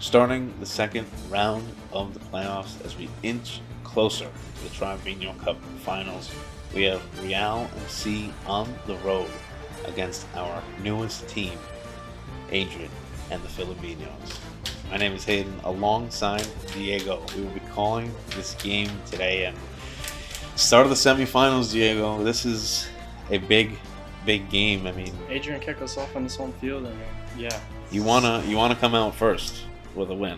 starting the second round of the playoffs as we inch closer to the Tribe Biñho Cup Finals. We have Real and C on the road against our newest team, Adrian and the Filibiñhos. My name is Hayden, alongside Diego. We will be calling this game today and start of the semifinals, Diego. This is a big game. I mean, Adrian kicked us off on his home field. Yeah. You wanna come out first with a win.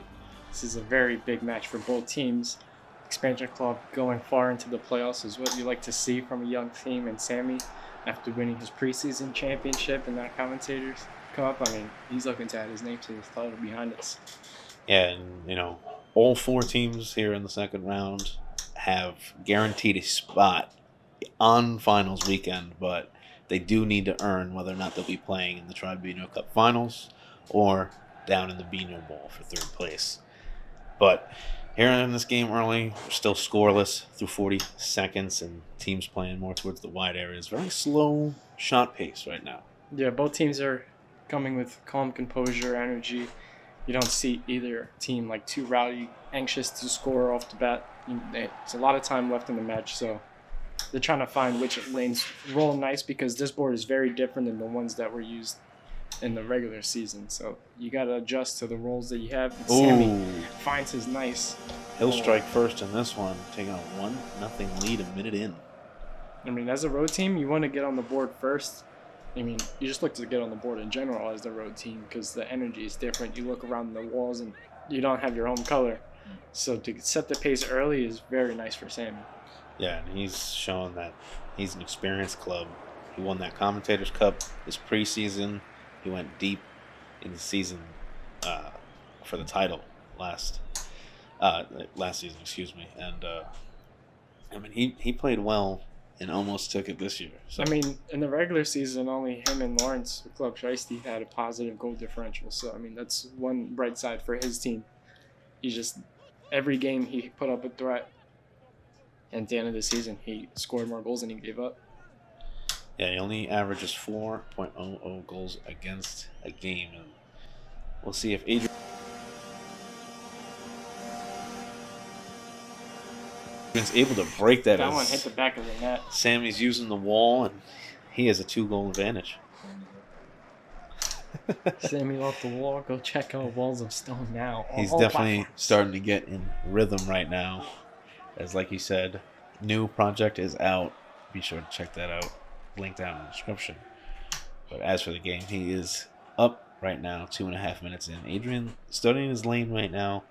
This is a very big match for both teams. Expansion Club going far into the playoffs is what you like to see from a young team. And Sammy, after winning his preseason championship and that commentators come up, I mean, he's looking to add his name to his title behind us. Yeah, and all four teams here in the second round have guaranteed a spot on finals weekend, but they do need to earn whether or not they'll be playing in the Tribe Biñho Cup Finals or down in the Biñho Bowl for third place. But here in this game early, we're still scoreless through 40 seconds, and teams playing more towards the wide areas. Very slow shot pace right now. Yeah, both teams are coming with calm composure, energy. You don't see either team like too rowdy, anxious to score off the bat. It's a lot of time left in the match, so they're trying to find which lanes roll nice, because this board is very different than the ones that were used in the regular season. So you got to adjust to the rolls that you have. And Sammy finds his nice. He'll strike first in this one, taking a 1-0 lead a minute in. I mean, as a road team, you want to get on the board first. I mean, you just look to get on the board in general as the road team because the energy is different. You look around the walls and you don't have your home color. So to set the pace early is very nice for Sammy. Yeah, and he's shown that he's an experienced club. He won that Commentators Cup this preseason. He went deep in the season for the title last season, And I mean, he played well and almost took it this year. So. I mean, in the regular season, only him and Lawrence, the Club Shiesty, had a positive goal differential. So, I mean, that's one bright side for his team. He just, every game he put up a threat. And at the end of the season, he scored more goals than he gave up. Yeah, he only averages 4.00 goals against a game. And we'll see if Adrian's able to break that. That one hit the back of the net. Sammy's using the wall, and he has a 2-goal advantage. Sammy off the wall. Go check out Walls of Stone now. He's definitely starting to get in rhythm right now. As like you said, new project is out. Be sure to check that out. Link down in the description. But as for the game, he is up right now, 2.5 minutes in. Adrian studying his lane right now.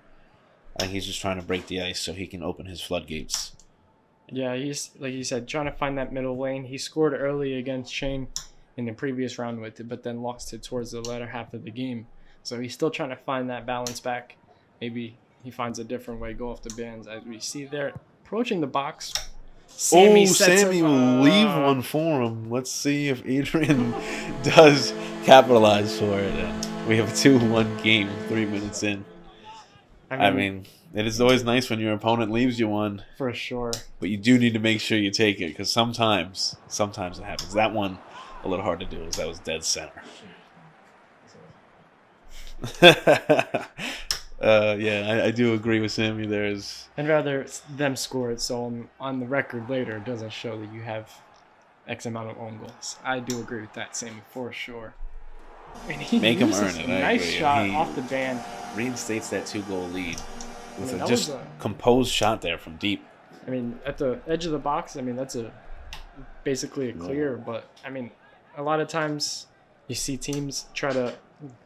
I think he's just trying to break the ice so he can open his floodgates. Yeah, he's, like you said, trying to find that middle lane. He scored early against Shane in the previous round with it, but then lost it towards the latter half of the game. So he's still trying to find that balance back. Maybe he finds a different way, go off the bands. As we see there, approaching the box. Sammy will leave one for him. Let's see if Adrian does capitalize for it. And we have a 2-1 game, 3 minutes in. I mean, it is always nice when your opponent leaves you one. For sure. But you do need to make sure you take it, because sometimes it happens. That one, a little hard to do, as that was dead center. Yeah, I do agree with Sammy. I'd rather them score it, so on the record later, it doesn't show that you have X amount of own goals. I do agree with that, Sammy, for sure. And he make him earn it. Nice shot off the band. Reinstates that 2-goal lead with a composed shot there from deep. I mean, at the edge of the box, I mean, that's basically a clear. But, I mean, a lot of times you see teams try to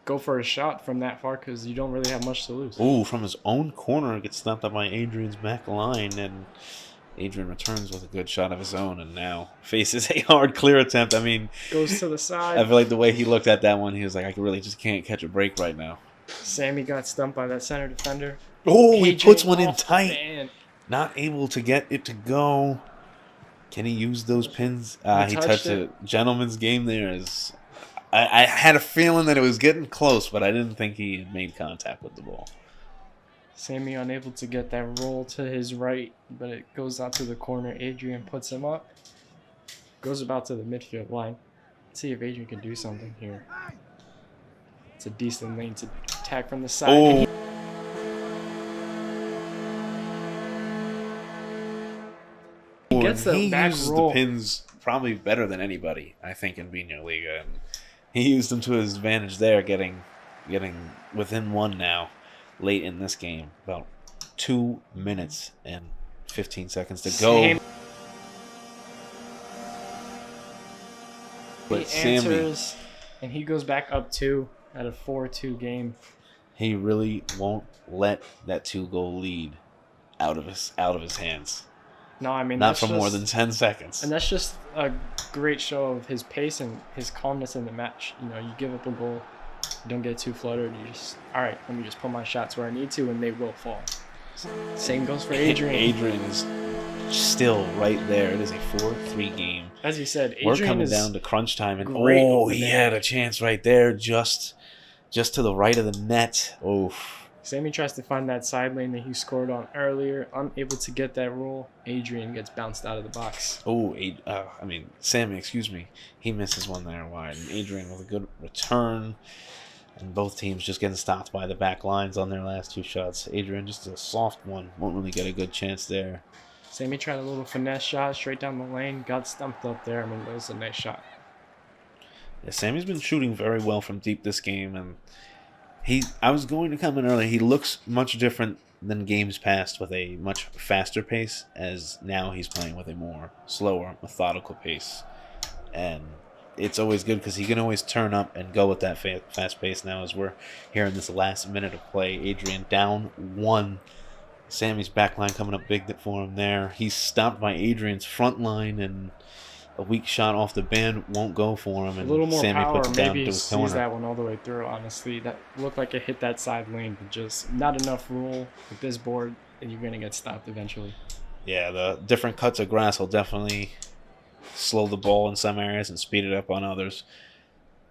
go for a shot from that far because you don't really have much to lose. Ooh, from his own corner, gets stopped up by Adrian's back line, and Adrian returns with a good shot of his own, and now faces a hard clear attempt. I mean, goes to the side. I feel like the way he looked at that one, he was like, I really just can't catch a break right now. Sammy got stumped by that center defender. Oh, he puts one in tight. Not able to get it to go. Can he use those pins? He touched a gentleman's game there. I had a feeling that it was getting close, but I didn't think he had made contact with the ball. Sammy unable to get that roll to his right, but it goes out to the corner. Adrian puts him up. Goes about to the midfield line. Let's see if Adrian can do something here. It's a decent lane to attack from the side. Oh. gets the he back uses roll. the pins probably better than anybody, I think, in Biñholiga. And he used them to his advantage there, getting within one now, late in this game. About 2 minutes and 15 seconds to go. He But Sammy, answers, and he goes back up 2 at a 4-2 game. he really won't let that 2-goal lead out of his hands. No, I mean, Not that's for more just- than 10 seconds. And that's just a great show of his pace and his calmness in the match. You know, you give up a goal, you don't get too fluttered. You just, all right, let me just put my shots where I need to, and they will fall. Same goes for Adrian. Adrian is still right there. It is a 4-3 game. As you said, We're Adrian coming is down to crunch time, and great over he there. had a chance right there, just to the right of the net. Oof. Sammy tries to find that side lane that he scored on earlier, unable to get that roll. Adrian gets bounced out of the box. Oh, Sammy, excuse me. He misses one there wide. And Adrian with a good return. And both teams just getting stopped by the back lines on their last 2 shots. Adrian just a soft one. Won't really get a good chance there. Sammy tried a little finesse shot straight down the lane, got stumped up there. I mean, that was a nice shot. Yeah, Sammy's been shooting very well from deep this game, and I was going to come in early. He looks much different than games past, with a much faster pace, as now he's playing with a more slower, methodical pace. And it's always good because he can always turn up and go with that fast pace now, as we're here in this last minute of play. Adrian down 1. Sammy's back line coming up big for him there. He's stopped by Adrian's front line, and a weak shot off the band won't go for him. And A little more Sammy power, puts it down maybe to he his sees corner. that one all the way through, honestly. That looked like it hit that side lane, but just not enough roll with this board, and you're going to get stopped eventually. Yeah, the different cuts of grass will definitely slow the ball in some areas and speed it up on others.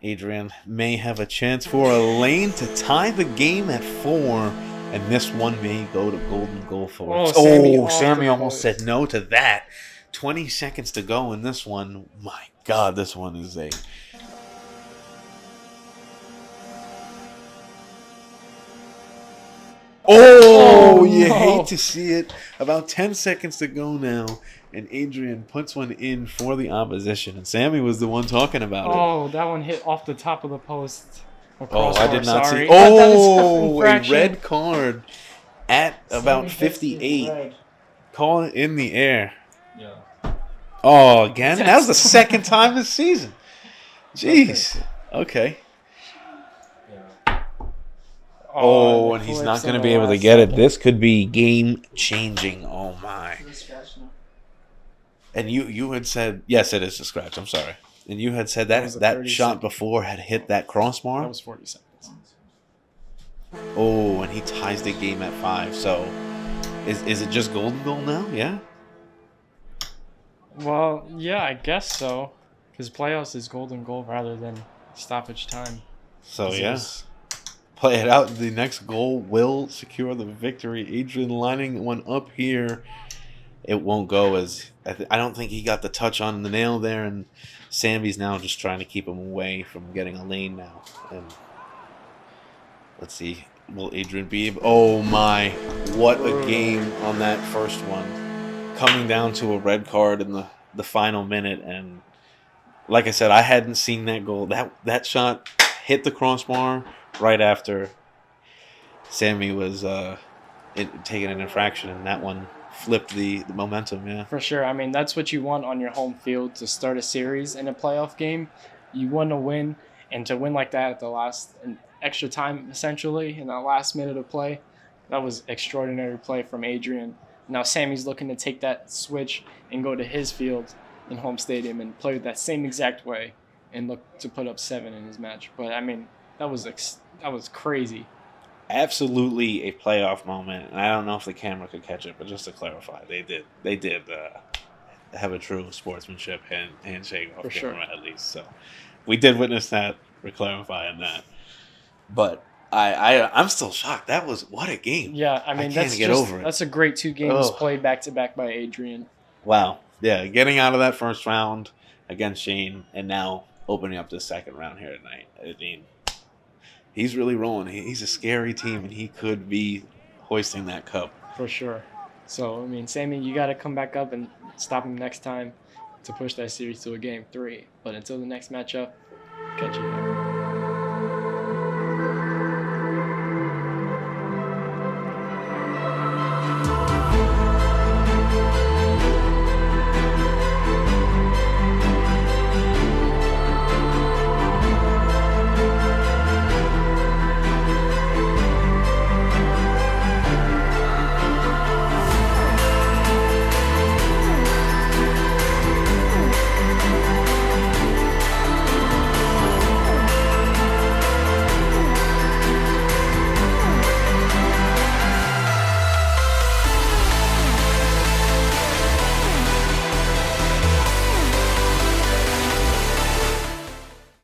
Adrian may have a chance for a lane to tie the game at 4, and this one may go to golden goal for us. Sammy almost said no to that. 20 seconds to go in this one. My God, this one is a... Oh, you no. hate to see it. About 10 seconds to go now, and Adrian puts one in for the opposition. And Sammy was the one talking about it. Oh, that one hit off the top of the post. Oh, I did not sorry. see. That is Oh, a infraction. red card at about Sammy gets the 58. red. Call it in the air. Yeah. Oh, again? That was the second time this season. Jeez. Okay. Oh, and he's not going to be able to get it. This could be game changing. Oh my! And you had said, yes, it is a scratch. I'm sorry. And you had said That was that a 30 shot second. before had hit that crossbar. That was 40 seconds. Oh, and he ties the game at 5. So, is it just golden goal now? Yeah. Well, yeah, I guess so. Because playoffs is golden goal rather than stoppage time. So 'Cause it yeah. was- Play it out. The next goal will secure the victory. Adrian lining one up here. It won't go, as I don't think he got the touch on the nail there, and Sammy's now just trying to keep him away from getting a lane now. And let's see, will Adrian be able? Oh my! What a game on that first one, coming down to a red card in the final minute. And like I said, I hadn't seen that goal. That shot hit the crossbar right after Sammy was taking an infraction, and that one flipped the momentum. Yeah, For sure. I mean, that's what you want on your home field to start a series in a playoff game. You want to win, and to win like that at the last extra time, essentially, in that last minute of play, that was extraordinary play from Adrian. Now Sammy's looking to take that switch and go to his field in home stadium and play that same exact way and look to put up 7 in his match. But, I mean, that was crazy. absolutely a playoff moment. And I don't know if the camera could catch it, but just to clarify, they did have a true sportsmanship handshake off For sure. camera at least. So we did witness that. We're clarifying that. But I'm still shocked. That was what a game. Yeah, I mean, can't get over it. That's a great 2 games Ugh. played back-to-back by Adrian. Wow. Yeah, getting out of that first round against Shane, and now opening up the second round here tonight. I mean, he's really rolling. He's a scary team, and he could be hoisting that cup. For sure. So, I mean, Sammy, you got to come back up and stop him next time to push that series to a game 3. But until the next matchup, catch you.